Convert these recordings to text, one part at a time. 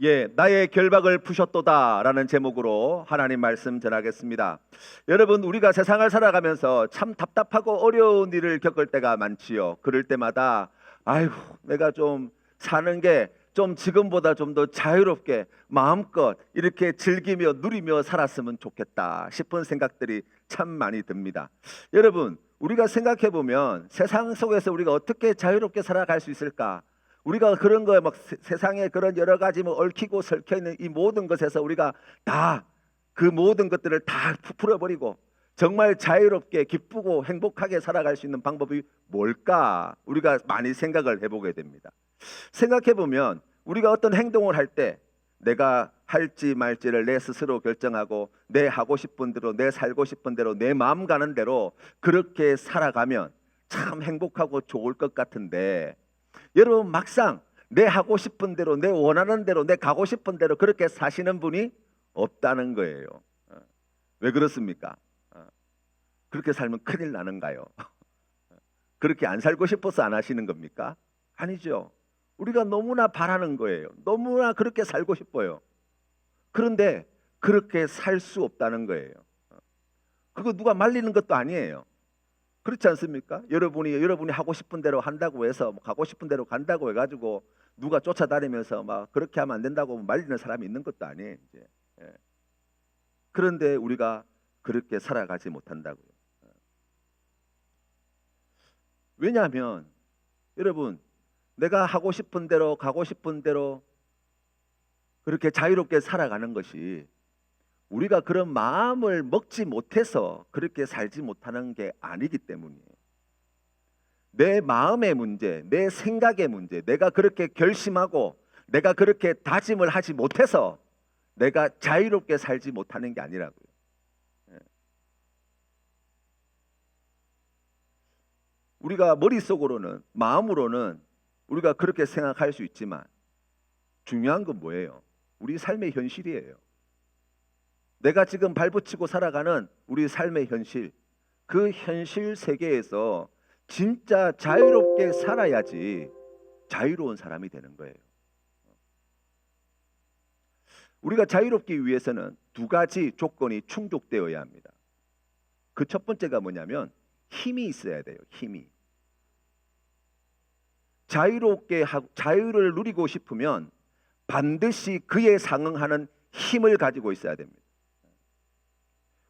예, 나의 결박을 푸셨도다 라는 제목으로 하나님 말씀 전하겠습니다. 여러분, 우리가 세상을 살아가면서 참 답답하고 어려운 일을 겪을 때가 많지요. 그럴 때마다 아이고, 내가 좀 사는 게 좀 지금보다 좀 더 자유롭게 마음껏 이렇게 즐기며 누리며 살았으면 좋겠다 싶은 생각들이 참 많이 듭니다. 여러분, 우리가 생각해 보면 세상 속에서 우리가 어떻게 자유롭게 살아갈 수 있을까? 우리가 그런 거에 막 세상에 그런 여러 가지 뭐 얽히고 설켜 있는 이 모든 것에서 우리가 다 그 모든 것들을 다 풀어버리고 정말 자유롭게 기쁘고 행복하게 살아갈 수 있는 방법이 뭘까? 우리가 많이 생각을 해보게 됩니다. 생각해 보면 우리가 어떤 행동을 할 때 내가 할지 말지를 내 스스로 결정하고 내 하고 싶은 대로 내 살고 싶은 대로 내 마음 가는 대로 그렇게 살아가면 참 행복하고 좋을 것 같은데, 여러분 막상 내 하고 싶은 대로 내 원하는 대로 내 가고 싶은 대로 그렇게 사시는 분이 없다는 거예요. 왜 그렇습니까? 그렇게 살면 큰일 나는가요? 그렇게 안 살고 싶어서 안 하시는 겁니까? 아니죠. 우리가 너무나 바라는 거예요. 너무나 그렇게 살고 싶어요. 그런데 그렇게 살 수 없다는 거예요. 그거 누가 말리는 것도 아니에요. 그렇지 않습니까? 여러분이 하고 싶은 대로 한다고 해서 가고 싶은 대로 간다고 해가지고 누가 쫓아다니면서 막 그렇게 하면 안 된다고 말리는 사람이 있는 것도 아니에요. 이제. 예. 그런데 우리가 그렇게 살아가지 못한다고요. 왜냐하면 여러분, 내가 하고 싶은 대로 가고 싶은 대로 그렇게 자유롭게 살아가는 것이 우리가 그런 마음을 먹지 못해서 그렇게 살지 못하는 게 아니기 때문이에요. 내 마음의 문제, 내 생각의 문제, 내가 그렇게 결심하고 내가 그렇게 다짐을 하지 못해서 내가 자유롭게 살지 못하는 게 아니라고요. 우리가 머릿속으로는, 마음으로는 우리가 그렇게 생각할 수 있지만 중요한 건 뭐예요? 우리 삶의 현실이에요. 내가 지금 발붙이고 살아가는 우리 삶의 현실, 그 현실 세계에서 진짜 자유롭게 살아야지 자유로운 사람이 되는 거예요. 우리가 자유롭기 위해서는 두 가지 조건이 충족되어야 합니다. 그 첫 번째가 뭐냐면 힘이 있어야 돼요. 힘이. 자유를 누리고 싶으면 반드시 그에 상응하는 힘을 가지고 있어야 됩니다.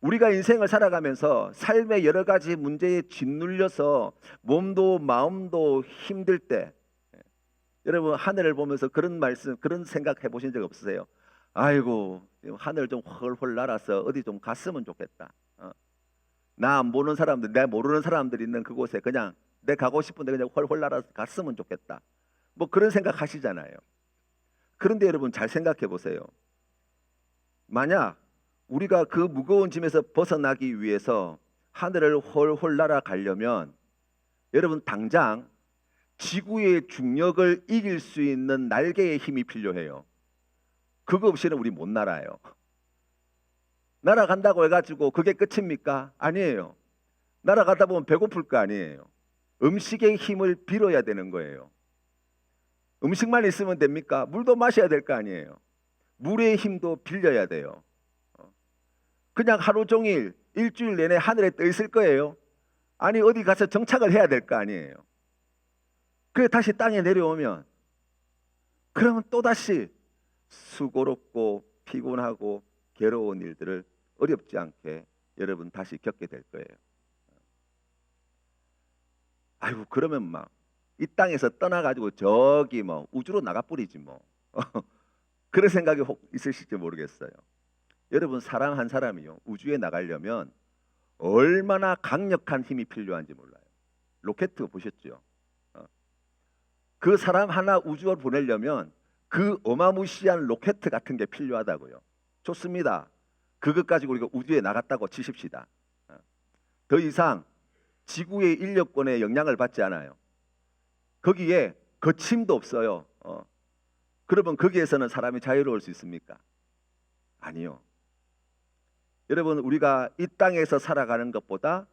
우리가 인생을 살아가면서 삶의 여러 가지 문제에 짓눌려서 몸도 마음도 힘들 때, 여러분 하늘을 보면서 그런 말씀, 그런 생각 해보신 적 없으세요? 아이고, 하늘 좀 훨훨 날아서 어디 좀 갔으면 좋겠다. 나 안 보는 사람들, 내 모르는 사람들 있는 그곳에 그냥 내 가고 싶은데 그냥 훨훨 날아서 갔으면 좋겠다. 뭐 그런 생각 하시잖아요. 그런데 여러분 잘 생각해 보세요. 만약 우리가 그 무거운 짐에서 벗어나기 위해서 하늘을 훨훨 날아가려면 여러분 당장 지구의 중력을 이길 수 있는 날개의 힘이 필요해요. 그거 없이는 우리 못 날아요. 날아간다고 해가지고 그게 끝입니까? 아니에요. 날아가다 보면 배고플 거 아니에요. 음식의 힘을 빌어야 되는 거예요. 음식만 있으면 됩니까? 물도 마셔야 될 거 아니에요. 물의 힘도 빌려야 돼요. 그냥 하루 종일 일주일 내내 하늘에 떠 있을 거예요? 아니 어디 가서 정착을 해야 될 거 아니에요. 그래 다시 땅에 내려오면 그러면 또다시 수고롭고 피곤하고 괴로운 일들을 어렵지 않게 여러분 다시 겪게 될 거예요. 아이고 그러면 막 이 땅에서 떠나가지고 저기 뭐 우주로 나가버리지 뭐. 그런 생각이 혹 있으실지 모르겠어요. 여러분 사람 한 사람이요 우주에 나가려면 얼마나 강력한 힘이 필요한지 몰라요. 로켓 보셨죠? 그 사람 하나 우주로 보내려면 그 어마무시한 로켓 같은 게 필요하다고요. 좋습니다. 그것 가지고 우리가 우주에 나갔다고 치십시다. 더 이상 지구의 인력권에 영향을 받지 않아요. 거기에 거침도 없어요. 그러면 거기에서는 사람이 자유로울 수 있습니까? 아니요. 여러분 우리가 이 땅에서 살아가는 것보다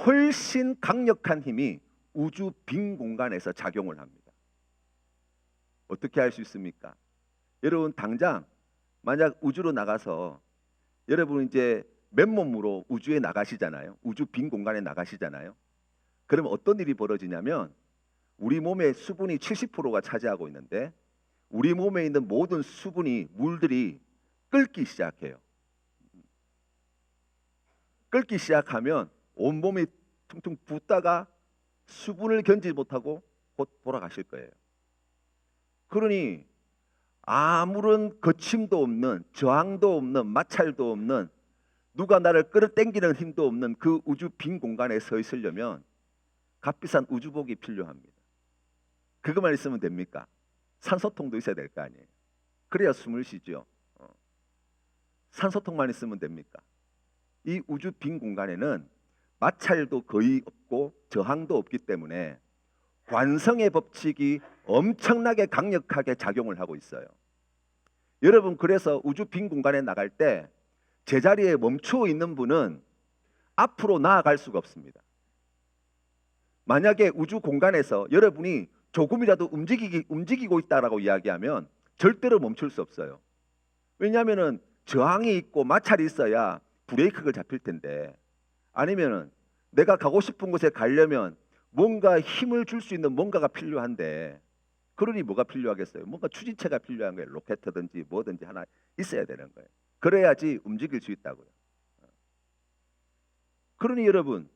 훨씬 강력한 힘이 우주 빈 공간에서 작용을 합니다. 어떻게 할 수 있습니까? 여러분 당장 만약 우주로 나가서 여러분 이제 맨몸으로 우주에 나가시잖아요. 우주 빈 공간에 나가시잖아요. 그러면 어떤 일이 벌어지냐면 우리 몸의 수분이 70%가 차지하고 있는데 우리 몸에 있는 모든 수분이 물들이 끓기 시작해요. 끓기 시작하면 온몸이 퉁퉁 붓다가 수분을 견디지 못하고 곧 돌아가실 거예요. 그러니 아무런 거침도 없는, 저항도 없는, 마찰도 없는, 누가 나를 끌어당기는 힘도 없는 그 우주 빈 공간에 서 있으려면 값비싼 우주복이 필요합니다. 그것만 있으면 됩니까? 산소통도 있어야 될 거 아니에요. 그래야 숨을 쉬죠. 산소통만 있으면 됩니까? 이 우주 빈 공간에는 마찰도 거의 없고 저항도 없기 때문에 관성의 법칙이 엄청나게 강력하게 작용을 하고 있어요. 여러분 그래서 우주 빈 공간에 나갈 때 제자리에 멈추어 있는 분은 앞으로 나아갈 수가 없습니다. 만약에 우주 공간에서 여러분이 조금이라도 움직이고 있다라고 이야기하면 절대로 멈출 수 없어요. 왜냐하면 저항이 있고 마찰이 있어야 브레이크가 잡힐 텐데, 아니면은 내가 가고 싶은 곳에 가려면 뭔가 힘을 줄 수 있는 뭔가가 필요한데, 그러니 뭐가 필요하겠어요? 뭔가 추진체가 필요한 거예요. 로켓이든지 뭐든지 하나 있어야 되는 거예요. 그래야지 움직일 수 있다고요. 그러니 여러분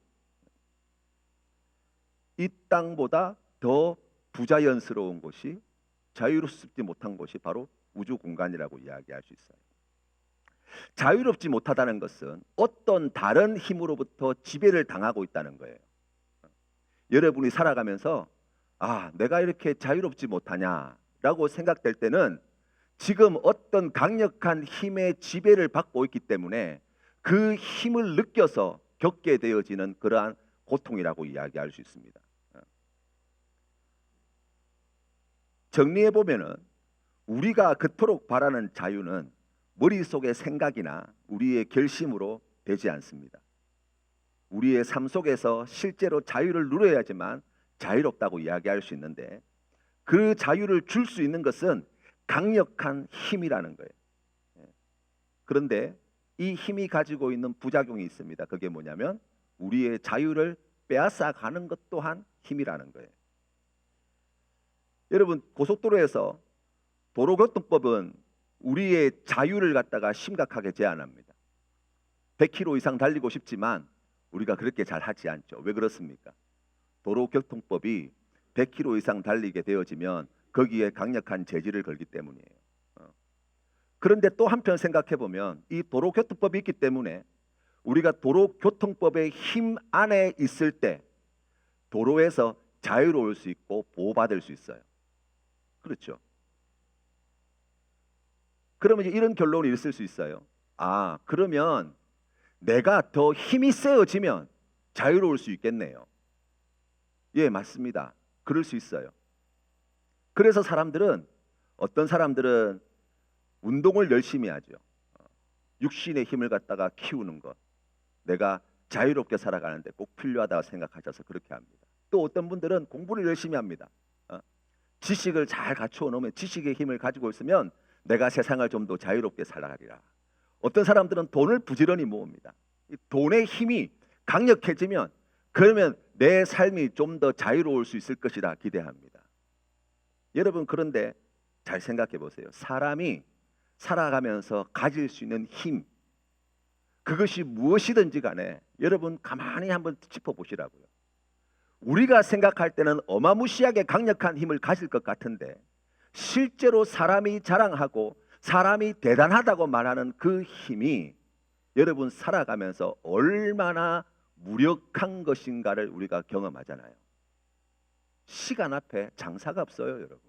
이 땅보다 더 부자연스러운 곳이, 자유롭지 못한 곳이 바로 우주 공간이라고 이야기할 수 있어요. 자유롭지 못하다는 것은 어떤 다른 힘으로부터 지배를 당하고 있다는 거예요. 여러분이 살아가면서 내가 이렇게 자유롭지 못하냐라고 생각될 때는 지금 어떤 강력한 힘의 지배를 받고 있기 때문에 그 힘을 느껴서 겪게 되어지는 그러한 고통이라고 이야기할 수 있습니다. 정리해 보면은 우리가 그토록 바라는 자유는 머릿속의 생각이나 우리의 결심으로 되지 않습니다. 우리의 삶 속에서 실제로 자유를 누려야지만 자유롭다고 이야기할 수 있는데, 그 자유를 줄 수 있는 것은 강력한 힘이라는 거예요. 그런데 이 힘이 가지고 있는 부작용이 있습니다. 그게 뭐냐면 우리의 자유를 빼앗아 가는 것 또한 힘이라는 거예요. 여러분 고속도로에서 도로교통법은 우리의 자유를 갖다가 심각하게 제한합니다. 100km 이상 달리고 싶지만 우리가 그렇게 잘 하지 않죠. 왜 그렇습니까? 도로교통법이 100km 이상 달리게 되어지면 거기에 강력한 제지를 걸기 때문이에요. 그런데 또 한편 생각해 보면 이 도로교통법이 있기 때문에 우리가 도로교통법의 힘 안에 있을 때 도로에서 자유로울 수 있고 보호받을 수 있어요. 그렇죠? 그러면 이제 이런 결론이 있을 수 있어요. 그러면 내가 더 힘이 세어지면 자유로울 수 있겠네요. 예, 맞습니다. 그럴 수 있어요. 그래서 어떤 사람들은 운동을 열심히 하죠. 육신의 힘을 갖다가 키우는 것, 내가 자유롭게 살아가는데 꼭 필요하다고 생각하셔서 그렇게 합니다. 또 어떤 분들은 공부를 열심히 합니다. 지식을 잘 갖추어 놓으면, 지식의 힘을 가지고 있으면 내가 세상을 좀 더 자유롭게 살아가리라. 어떤 사람들은 돈을 부지런히 모읍니다. 이 돈의 힘이 강력해지면 그러면 내 삶이 좀 더 자유로울 수 있을 것이라 기대합니다. 여러분 그런데 잘 생각해 보세요. 사람이 살아가면서 가질 수 있는 힘, 그것이 무엇이든지 간에 여러분 가만히 한번 짚어보시라고요. 우리가 생각할 때는 어마무시하게 강력한 힘을 가질 것 같은데 실제로 사람이 자랑하고 사람이 대단하다고 말하는 그 힘이 여러분 살아가면서 얼마나 무력한 것인가를 우리가 경험하잖아요. 시간 앞에 장사가 없어요, 여러분.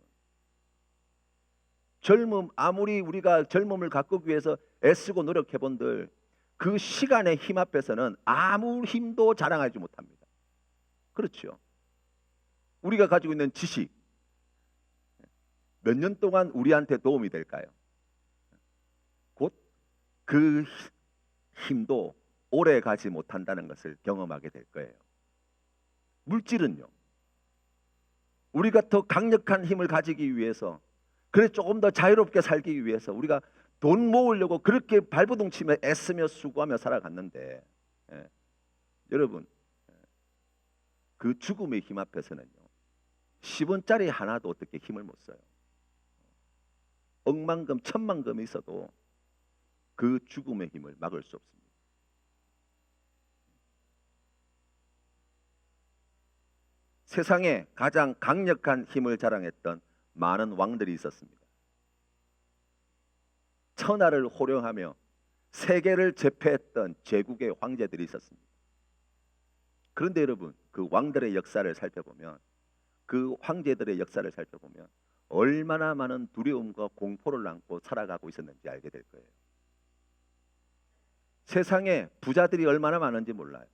아무리 우리가 젊음을 가꾸기 위해서 애쓰고 노력해본들 그 시간의 힘 앞에서는 아무 힘도 자랑하지 못합니다. 그렇죠? 우리가 가지고 있는 지식 몇 년 동안 우리한테 도움이 될까요? 곧 그 힘도 오래 가지 못한다는 것을 경험하게 될 거예요. 물질은요, 우리가 더 강력한 힘을 가지기 위해서 그래 조금 더 자유롭게 살기 위해서 우리가 돈 모으려고 그렇게 발버둥 치며 애쓰며 수고하며 살아갔는데, 예, 여러분 그 죽음의 힘 앞에서는요 10원짜리 하나도 어떻게 힘을 못 써요. 억만금 천만금이 있어도 그 죽음의 힘을 막을 수 없습니다. 세상에 가장 강력한 힘을 자랑했던 많은 왕들이 있었습니다. 천하를 호령하며 세계를 제패했던 제국의 황제들이 있었습니다. 그런데 여러분 그 왕들의 역사를 살펴보면, 그 황제들의 역사를 살펴보면 얼마나 많은 두려움과 공포를 안고 살아가고 있었는지 알게 될 거예요. 세상에 부자들이 얼마나 많은지 몰라요.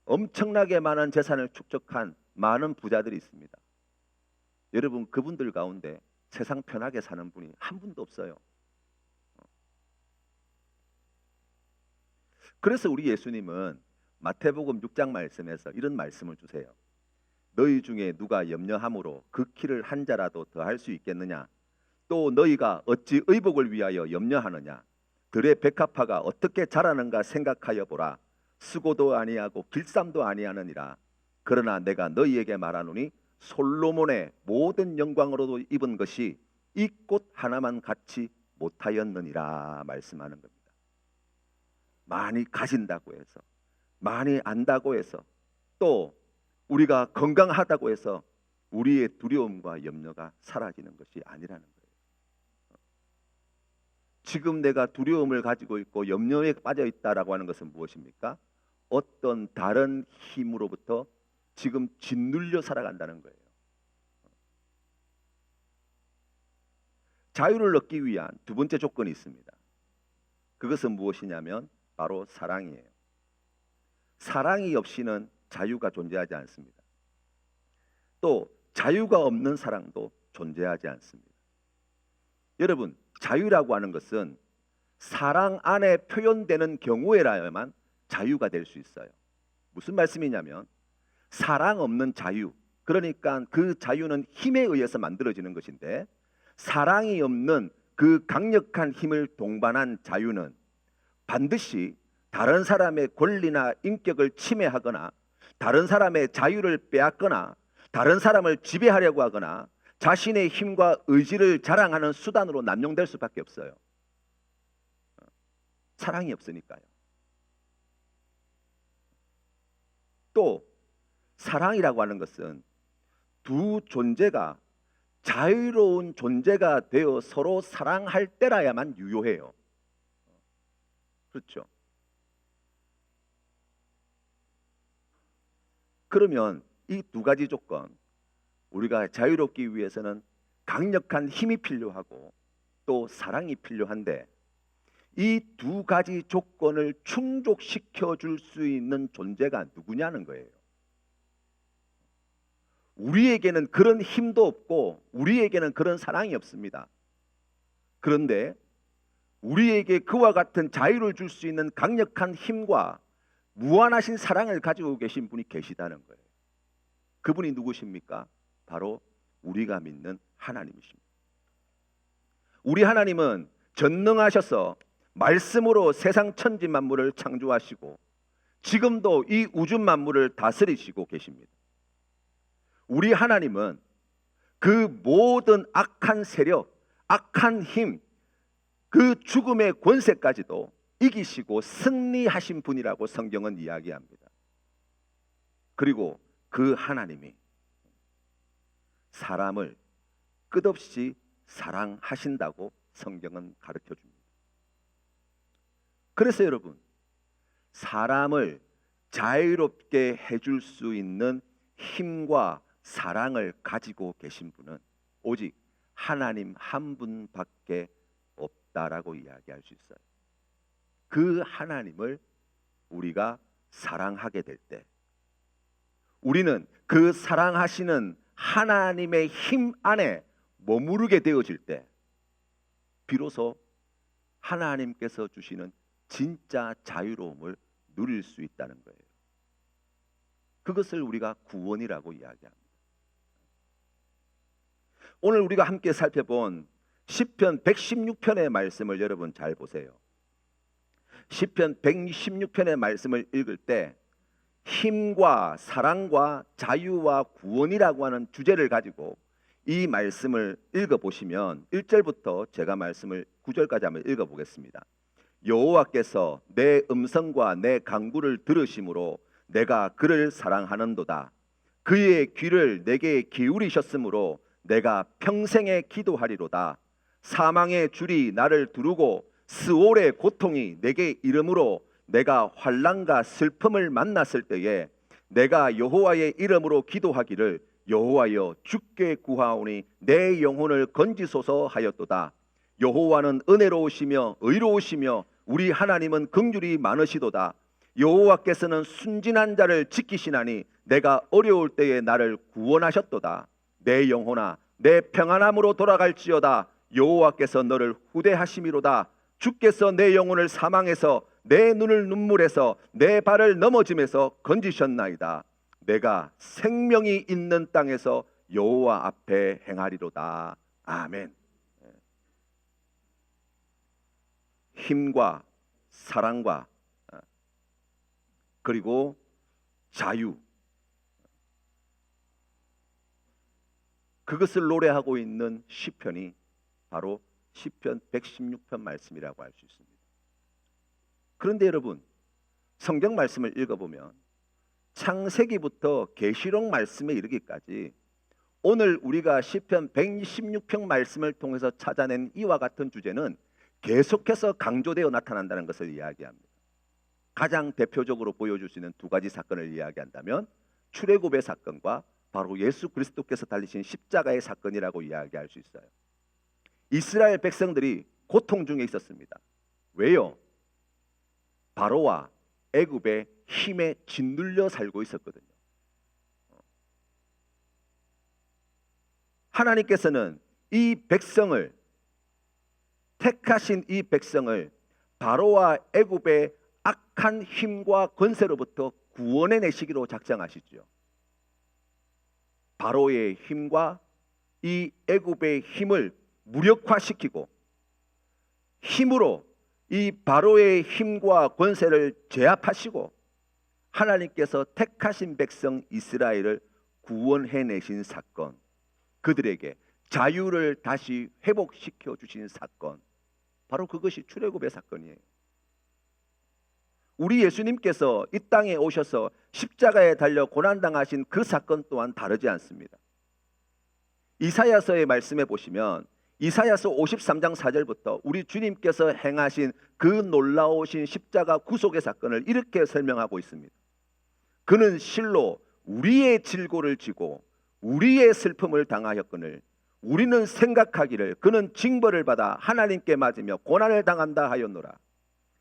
엄청나게 많은 재산을 축적한 많은 부자들이 있습니다. 여러분 그분들 가운데 세상 편하게 사는 분이 한 분도 없어요. 그래서 우리 예수님은 마태복음 6장 말씀에서 이런 말씀을 주세요. 너희 중에 누가 염려함으로 그 키를 한 자라도 더할 수 있겠느냐? 또 너희가 어찌 의복을 위하여 염려하느냐? 들의 백합화가 어떻게 자라는가 생각하여 보라. 수고도 아니하고 길쌈도 아니하느니라. 그러나 내가 너희에게 말하노니 솔로몬의 모든 영광으로도 입은 것이 이 꽃 하나만 같이 못하였느니라 말씀하는 겁니다. 많이 가진다고 해서, 많이 안다고 해서, 또 우리가 건강하다고 해서 우리의 두려움과 염려가 사라지는 것이 아니라는 거예요. 지금 내가 두려움을 가지고 있고 염려에 빠져 있다라고 하는 것은 무엇입니까? 어떤 다른 힘으로부터 지금 짓눌려 살아간다는 거예요. 자유를 얻기 위한 두 번째 조건이 있습니다. 그것은 무엇이냐면 바로 사랑이에요. 사랑이 없이는 자유가 존재하지 않습니다. 또 자유가 없는 사랑도 존재하지 않습니다. 여러분 자유라고 하는 것은 사랑 안에 표현되는 경우에라야만 자유가 될 수 있어요. 무슨 말씀이냐면 사랑 없는 자유, 그러니까 그 자유는 힘에 의해서 만들어지는 것인데, 사랑이 없는 그 강력한 힘을 동반한 자유는 반드시 다른 사람의 권리나 인격을 침해하거나 다른 사람의 자유를 빼앗거나 다른 사람을 지배하려고 하거나 자신의 힘과 의지를 자랑하는 수단으로 남용될 수밖에 없어요. 사랑이 없으니까요. 또 사랑이라고 하는 것은 두 존재가 자유로운 존재가 되어 서로 사랑할 때라야만 유효해요. 그렇죠? 그러면 이 두 가지 조건, 우리가 자유롭기 위해서는 강력한 힘이 필요하고 또 사랑이 필요한데, 이 두 가지 조건을 충족시켜 줄 수 있는 존재가 누구냐는 거예요. 우리에게는 그런 힘도 없고 우리에게는 그런 사랑이 없습니다. 그런데 우리에게 그와 같은 자유를 줄 수 있는 강력한 힘과 무한하신 사랑을 가지고 계신 분이 계시다는 거예요. 그분이 누구십니까? 바로 우리가 믿는 하나님이십니다. 우리 하나님은 전능하셔서 말씀으로 세상 천지 만물을 창조하시고 지금도 이 우주 만물을 다스리시고 계십니다. 우리 하나님은 그 모든 악한 세력, 악한 힘, 그 죽음의 권세까지도 이기시고 승리하신 분이라고 성경은 이야기합니다. 그리고 그 하나님이 사람을 끝없이 사랑하신다고 성경은 가르쳐 줍니다. 그래서 여러분, 사람을 자유롭게 해줄 수 있는 힘과 사랑을 가지고 계신 분은 오직 하나님 한 분밖에 없다라고 이야기할 수 있어요. 그 하나님을 우리가 사랑하게 될 때, 우리는 그 사랑하시는 하나님의 힘 안에 머무르게 되어질 때 비로소 하나님께서 주시는 진짜 자유로움을 누릴 수 있다는 거예요. 그것을 우리가 구원이라고 이야기합니다. 오늘 우리가 함께 살펴본 시편 116편의 말씀을 여러분 잘 보세요. 시편 116편의 말씀을 읽을 때 힘과 사랑과 자유와 구원이라고 하는 주제를 가지고 이 말씀을 읽어보시면 1절부터 제가 말씀을 9절까지 한번 읽어보겠습니다. 여호와께서 내 음성과 내 간구를 들으심으로 내가 그를 사랑하는도다. 그의 귀를 내게 기울이셨으므로 내가 평생에 기도하리로다. 사망의 줄이 나를 두르고 스올의 고통이 내게 이름으로 내가 환난과 슬픔을 만났을 때에 내가 여호와의 이름으로 기도하기를 여호와여 주께 구하오니 내 영혼을 건지소서 하였도다. 여호와는 은혜로우시며 의로우시며 우리 하나님은 긍휼이 많으시도다. 여호와께서는 순진한 자를 지키시나니 내가 어려울 때에 나를 구원하셨도다. 내 영혼아 내 평안함으로 돌아갈지어다. 여호와께서 너를 후대하심이로다. 주께서 내 영혼을 사망에서 내 눈을 눈물에서 내 발을 넘어짐에서 건지셨나이다. 내가 생명이 있는 땅에서 여호와 앞에 행하리로다. 아멘. 힘과 사랑과 그리고 자유, 그것을 노래하고 있는 시편이 바로 시편 116편 말씀이라고 할 수 있습니다. 그런데 여러분, 성경 말씀을 읽어보면 창세기부터 계시록 말씀에 이르기까지 오늘 우리가 시편 116편 말씀을 통해서 찾아낸 이와 같은 주제는 계속해서 강조되어 나타난다는 것을 이야기합니다. 가장 대표적으로 보여줄 수 있는 두 가지 사건을 이야기한다면 출애굽의 사건과 바로 예수 그리스도께서 달리신 십자가의 사건이라고 이야기할 수 있어요. 이스라엘 백성들이 고통 중에 있었습니다. 왜요? 바로와 애굽의 힘에 짓눌려 살고 있었거든요. 하나님께서는 이 백성을, 택하신 이 백성을 바로와 애굽의 악한 힘과 권세로부터 구원해 내시기로 작정하시죠. 바로의 힘과 이 애굽의 힘을 무력화시키고 힘으로 이 바로의 힘과 권세를 제압하시고 하나님께서 택하신 백성 이스라엘을 구원해 내신 사건, 그들에게 자유를 다시 회복시켜 주신 사건, 바로 그것이 출애굽의 사건이에요. 우리 예수님께서 이 땅에 오셔서 십자가에 달려 고난당하신 그 사건 또한 다르지 않습니다. 이사야서의 말씀에 보시면 이사야서 53장 4절부터 우리 주님께서 행하신 그 놀라우신 십자가 구속의 사건을 이렇게 설명하고 있습니다. 그는 실로 우리의 질고를 지고 우리의 슬픔을 당하였거늘 우리는 생각하기를 그는 징벌을 받아 하나님께 맞으며 고난을 당한다 하였노라.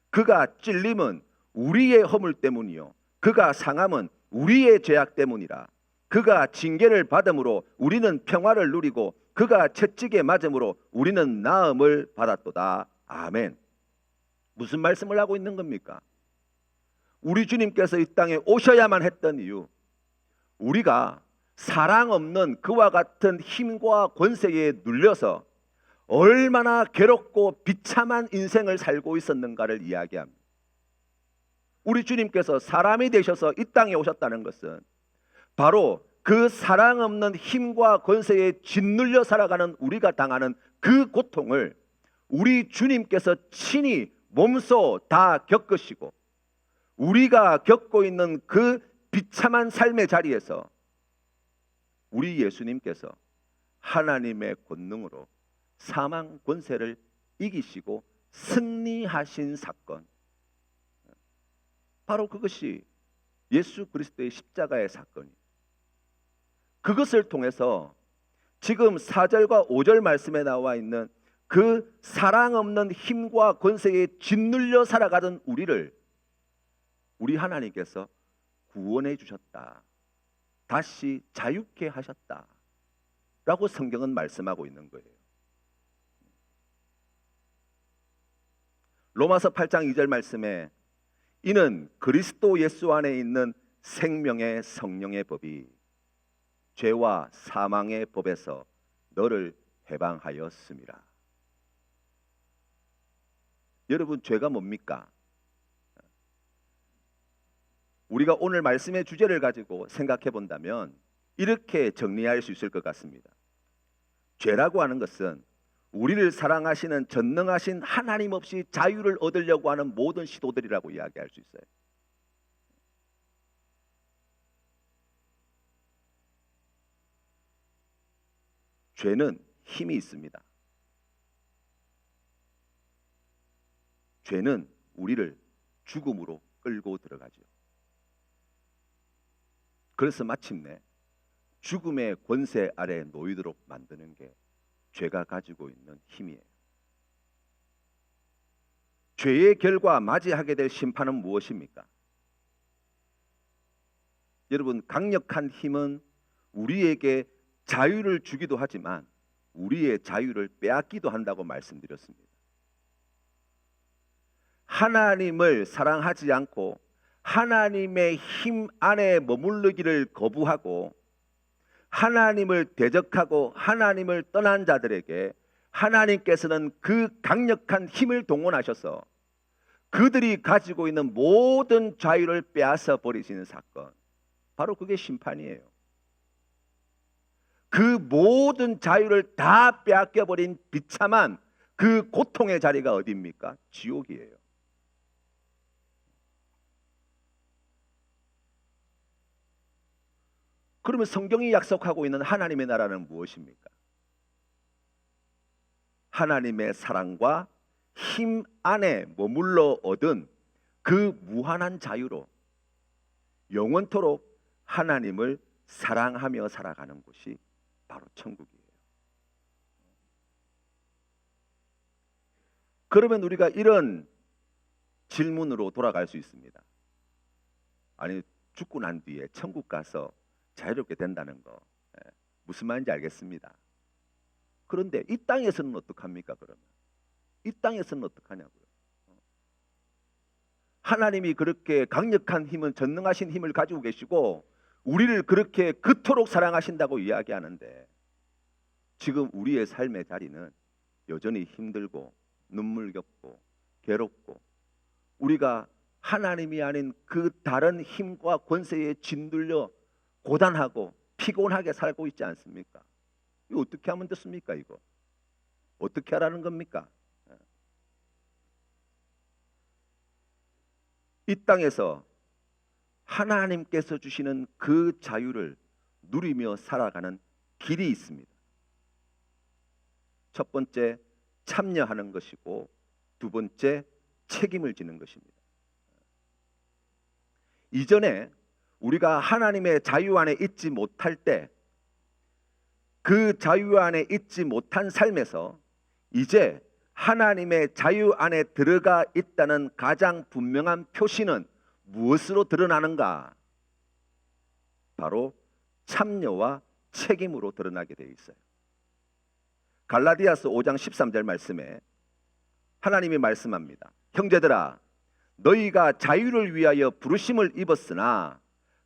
그가 찔림은 우리의 허물 때문이요 그가 상함은 우리의 죄악 때문이라. 그가 징계를 받음으로 우리는 평화를 누리고 그가 채찍에 맞음으로 우리는 나음을 받았도다. 아멘. 무슨 말씀을 하고 있는 겁니까? 우리 주님께서 이 땅에 오셔야만 했던 이유, 우리가 사랑 없는 그와 같은 힘과 권세에 눌려서 얼마나 괴롭고 비참한 인생을 살고 있었는가를 이야기합니다. 우리 주님께서 사람이 되셔서 이 땅에 오셨다는 것은 바로 그 사랑 없는 힘과 권세에 짓눌려 살아가는 우리가 당하는 그 고통을 우리 주님께서 친히 몸소 다 겪으시고 우리가 겪고 있는 그 비참한 삶의 자리에서 우리 예수님께서 하나님의 권능으로 사망 권세를 이기시고 승리하신 사건, 바로 그것이 예수 그리스도의 십자가의 사건이에요. 그것을 통해서 지금 4절과 5절 말씀에 나와 있는 그 사랑 없는 힘과 권세에 짓눌려 살아가던 우리를 우리 하나님께서 구원해 주셨다, 다시 자유케 하셨다 라고 성경은 말씀하고 있는 거예요. 로마서 8장 2절 말씀에 이는 그리스도 예수 안에 있는 생명의 성령의 법이 죄와 사망의 법에서 너를 해방하였음이라. 여러분, 죄가 뭡니까? 우리가 오늘 말씀의 주제를 가지고 생각해 본다면 이렇게 정리할 수 있을 것 같습니다. 죄라고 하는 것은 우리를 사랑하시는 전능하신 하나님 없이 자유를 얻으려고 하는 모든 시도들이라고 이야기할 수 있어요. 죄는 힘이 있습니다. 죄는 우리를 죽음으로 끌고 들어가죠. 그래서 마침내 죽음의 권세 아래 놓이도록 만드는 게 죄가 가지고 있는 힘이에요. 죄의 결과 맞이하게 될 심판은 무엇입니까? 여러분, 강력한 힘은 우리에게 자유를 주기도 하지만 우리의 자유를 빼앗기도 한다고 말씀드렸습니다. 하나님을 사랑하지 않고 하나님의 힘 안에 머무르기를 거부하고 하나님을 대적하고 하나님을 떠난 자들에게 하나님께서는 그 강력한 힘을 동원하셔서 그들이 가지고 있는 모든 자유를 빼앗아 버리시는 사건, 바로 그게 심판이에요. 그 모든 자유를 다 빼앗겨 버린 비참한 그 고통의 자리가 어디입니까? 지옥이에요. 그러면 성경이 약속하고 있는 하나님의 나라는 무엇입니까? 하나님의 사랑과 힘 안에 머물러 얻은 그 무한한 자유로 영원토록 하나님을 사랑하며 살아가는 곳이 바로 천국이에요. 그러면 우리가 이런 질문으로 돌아갈 수 있습니다. 아니, 죽고 난 뒤에 천국 가서 자유롭게 된다는 거 무슨 말인지 알겠습니다. 그런데 이 땅에서는 어떡합니까? 그러면 이 땅에서는 어떡하냐고요. 하나님이 그렇게 강력한 힘은 전능하신 힘을 가지고 계시고 우리를 그렇게 그토록 사랑하신다고 이야기하는데 지금 우리의 삶의 자리는 여전히 힘들고 눈물겹고 괴롭고 우리가 하나님이 아닌 그 다른 힘과 권세에 짓눌려 고단하고 피곤하게 살고 있지 않습니까? 이거 어떻게 하면 됐습니까? 이거 어떻게 하라는 겁니까? 이 땅에서 하나님께서 주시는 그 자유를 누리며 살아가는 길이 있습니다. 첫 번째, 참여하는 것이고 두 번째, 책임을 지는 것입니다. 이전에 우리가 하나님의 자유 안에 있지 못할 때 그 자유 안에 있지 못한 삶에서 이제 하나님의 자유 안에 들어가 있다는 가장 분명한 표시는 무엇으로 드러나는가? 바로 참여와 책임으로 드러나게 되어 있어요. 갈라디아서 5장 13절 말씀에 하나님이 말씀합니다. 형제들아, 너희가 자유를 위하여 부르심을 입었으나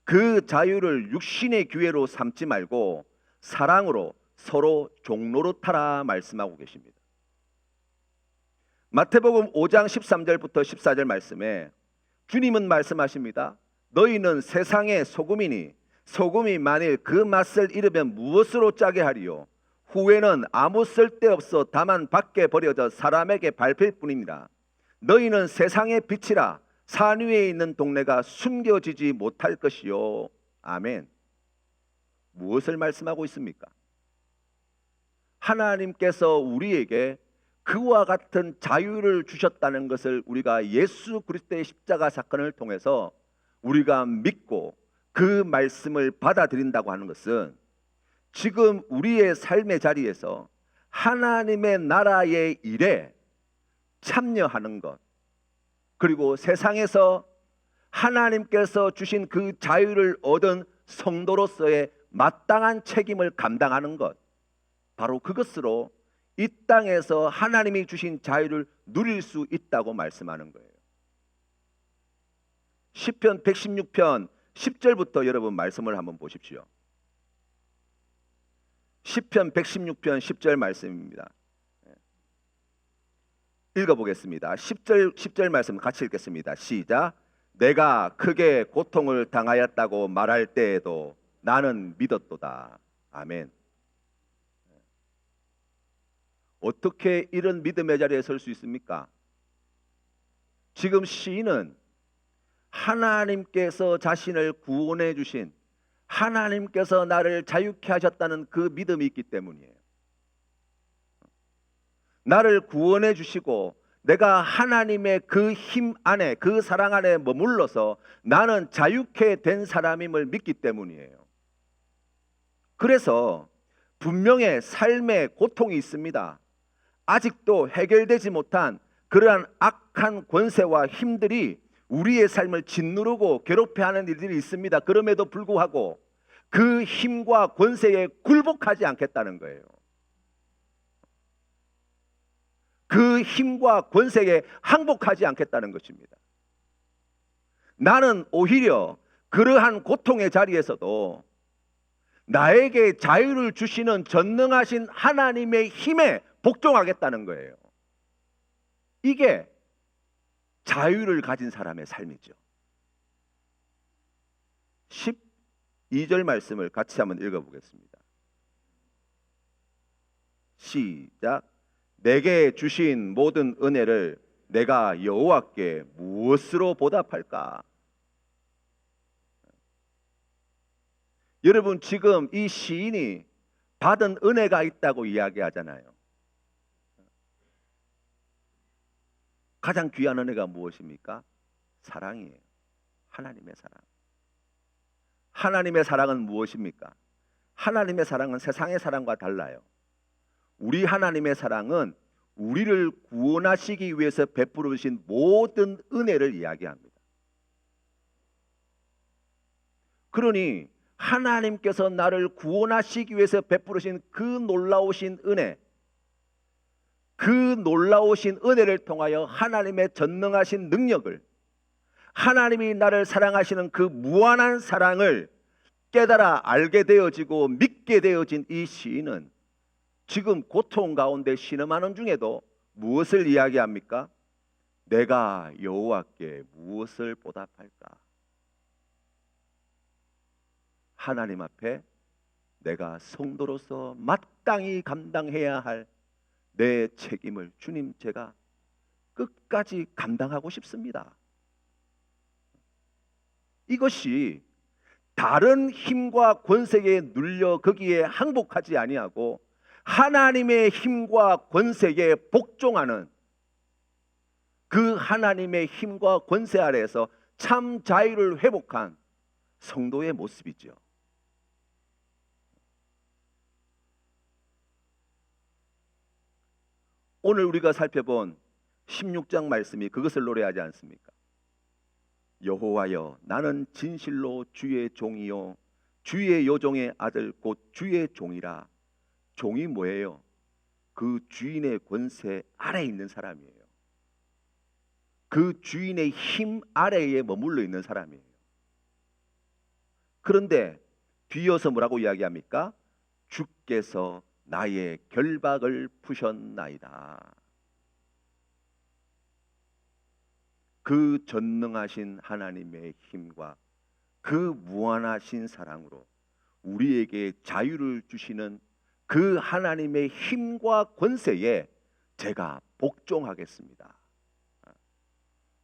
그 자유를 육신의 기회로 삼지 말고 사랑으로 서로 종노릇하라 말씀하고 계십니다. 마태복음 5장 13절부터 14절 말씀에 주님은 말씀하십니다. 너희는 세상의 소금이니 소금이 만일 그 맛을 잃으면 무엇으로 짜게 하리요? 후에는 아무 쓸데없어 다만 밖에 버려져 사람에게 밟힐 뿐입니다. 너희는 세상의 빛이라. 산 위에 있는 동네가 숨겨지지 못할 것이요. 아멘. 무엇을 말씀하고 있습니까? 하나님께서 우리에게 그와 같은 자유를 주셨다는 것을 우리가 예수 그리스도의 십자가 사건을 통해서 우리가 믿고 그 말씀을 받아들인다고 하는 것은 지금 우리의 삶의 자리에서 하나님의 나라의 일에 참여하는 것, 그리고 세상에서 하나님께서 주신 그 자유를 얻은 성도로서의 마땅한 책임을 감당하는 것, 바로 그것으로 이 땅에서 하나님이 주신 자유를 누릴 수 있다고 말씀하는 거예요. 시편 116편 10절부터 여러분 말씀을 한번 보십시오. 시편 116편 10절 말씀입니다. 읽어보겠습니다. 10절 말씀 같이 읽겠습니다. 시작. 내가 크게 고통을 당하였다고 말할 때에도 나는 믿었도다. 아멘. 어떻게 이런 믿음의 자리에 설 수 있습니까? 지금 시인은 하나님께서 자신을 구원해 주신, 하나님께서 나를 자유케 하셨다는 그 믿음이 있기 때문이에요. 나를 구원해 주시고 내가 하나님의 그 힘 안에, 그 사랑 안에 머물러서 나는 자유케 된 사람임을 믿기 때문이에요. 그래서 분명히 삶의 고통이 있습니다. 아직도 해결되지 못한 그러한 악한 권세와 힘들이 우리의 삶을 짓누르고 괴롭혀하는 일들이 있습니다. 그럼에도 불구하고 그 힘과 권세에 굴복하지 않겠다는 거예요. 그 힘과 권세에 항복하지 않겠다는 것입니다. 나는 오히려 그러한 고통의 자리에서도 나에게 자유를 주시는 전능하신 하나님의 힘에 복종하겠다는 거예요. 이게 자유를 가진 사람의 삶이죠. 12절 말씀을 같이 한번 읽어보겠습니다. 시작. 내게 주신 모든 은혜를 내가 여호와께 무엇으로 보답할까? 여러분, 지금 이 시인이 받은 은혜가 있다고 이야기하잖아요. 가장 귀한 은혜가 무엇입니까? 사랑이에요. 하나님의 사랑. 하나님의 사랑은 무엇입니까? 하나님의 사랑은 세상의 사랑과 달라요. 우리 하나님의 사랑은 우리를 구원하시기 위해서 베풀어 주신 모든 은혜를 이야기합니다. 그러니 하나님께서 나를 구원하시기 위해서 베풀어 주신 그 놀라우신 은혜, 그 놀라우신 은혜를 통하여 하나님의 전능하신 능력을, 하나님이 나를 사랑하시는 그 무한한 사랑을 깨달아 알게 되어지고 믿게 되어진 이 시인은 지금 고통 가운데 신음하는 중에도 무엇을 이야기합니까? 내가 여호와께 무엇을 보답할까? 하나님 앞에 내가 성도로서 마땅히 감당해야 할 내 책임을 주님, 제가 끝까지 감당하고 싶습니다. 이것이 다른 힘과 권세에 눌려 거기에 항복하지 아니하고 하나님의 힘과 권세에 복종하는 그 하나님의 힘과 권세 아래에서 참 자유를 회복한 성도의 모습이죠. 오늘 우리가 살펴본 16장 말씀이 그것을 노래하지 않습니까? 여호와여, 나는 진실로 주의 종이요 주의 여종의 아들 곧 주의 종이라. 종이 뭐예요? 그 주인의 권세 아래에 있는 사람이에요. 그 주인의 힘 아래에 머물러 있는 사람이에요. 그런데 뒤이어서 뭐라고 이야기합니까? 주께서 나의 결박을 푸셨나이다. 그 전능하신 하나님의 힘과 그 무한하신 사랑으로 우리에게 자유를 주시는 그 하나님의 힘과 권세에 제가 복종하겠습니다.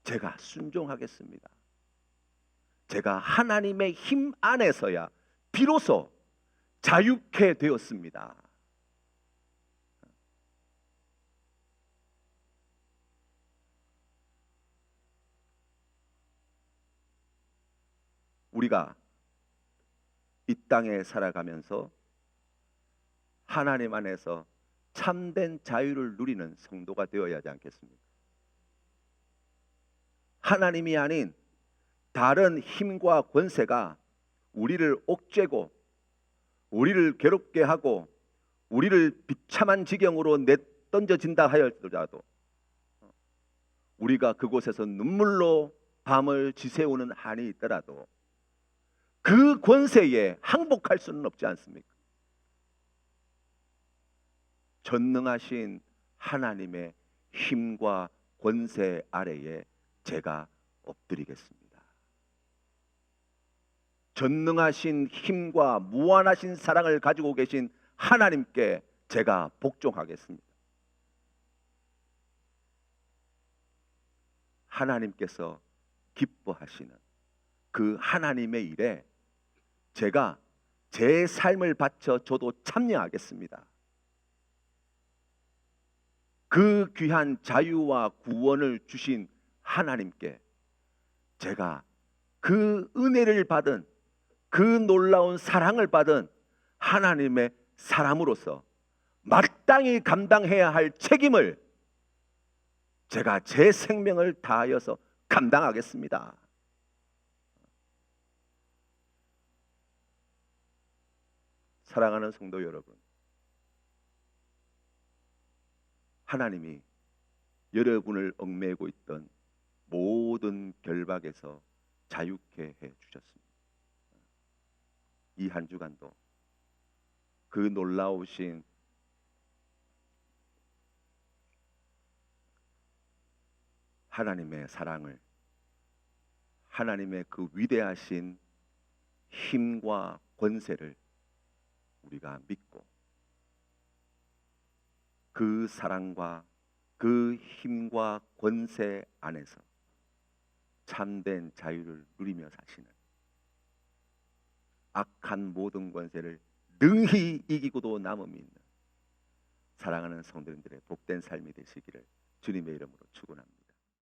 제가 순종하겠습니다. 제가 하나님의 힘 안에서야 비로소 자유케 되었습니다. 우리가 이 땅에 살아가면서 하나님 안에서 참된 자유를 누리는 성도가 되어야 하지 않겠습니까? 하나님이 아닌 다른 힘과 권세가 우리를 옥죄고 우리를 괴롭게 하고 우리를 비참한 지경으로 내던져진다 하였더라도 우리가 그곳에서 눈물로 밤을 지새우는 한이 있더라도 그 권세에 항복할 수는 없지 않습니까? 전능하신 하나님의 힘과 권세 아래에 제가 엎드리겠습니다. 전능하신 힘과 무한하신 사랑을 가지고 계신 하나님께 제가 복종하겠습니다. 하나님께서 기뻐하시는 그 하나님의 일에 제가 제 삶을 바쳐 저도 참여하겠습니다. 그 귀한 자유와 구원을 주신 하나님께 제가 그 은혜를 받은, 그 놀라운 사랑을 받은 하나님의 사람으로서 마땅히 감당해야 할 책임을 제가 제 생명을 다하여서 감당하겠습니다. 사랑하는 성도 여러분, 하나님이 여러분을 얽매이고 있던 모든 결박에서 자유케 해 주셨습니다. 이 한 주간도 그 놀라우신 하나님의 사랑을, 하나님의 그 위대하신 힘과 권세를 우리가 믿고 그 사랑과 그 힘과 권세 안에서 참된 자유를 누리며 사시는, 악한 모든 권세를 능히 이기고도 남음이 있는 사랑하는 성도님들의 복된 삶이 되시기를 주님의 이름으로 축원합니다.